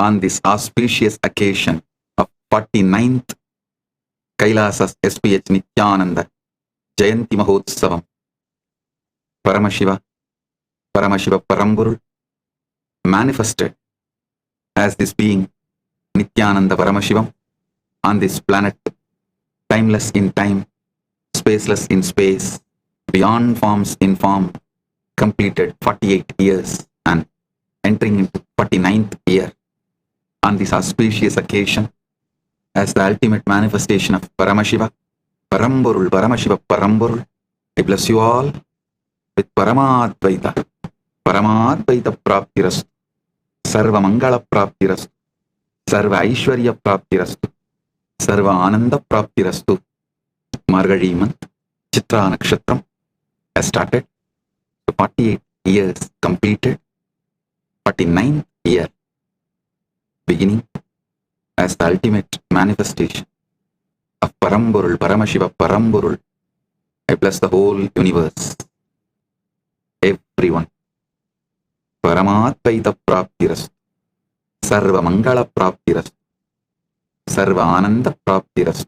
on this auspicious occasion of 49th Kailasa SPH Nityananda Jayanti Mahotsavam, Paramashiva Paramburul manifested as this being Nityananda Paramashivam on this planet, timeless in time, spaceless in space, beyond forms in form, completed 48 years and entering into 49th year on this auspicious occasion as the ultimate manifestation of Paramashiva, Paramburul, Paramashiva, Paramburul. I bless you all with Paramadvaita Praptirastu, Sarva Mangala Praptirastu, Sarva Aishwarya Praptirastu, Sarva Ananda Praptirastu. Margazhi month, Chitra Nakshatram has started. 48 years completed, 49th year beginning as the ultimate manifestation of Paramburul, Paramashiva, Paramburul. I bless the whole universe, everyone. Paramadvaita Praptirastu, Sarva Mangala Praptirastu, Sarva Ananda Praptirastu,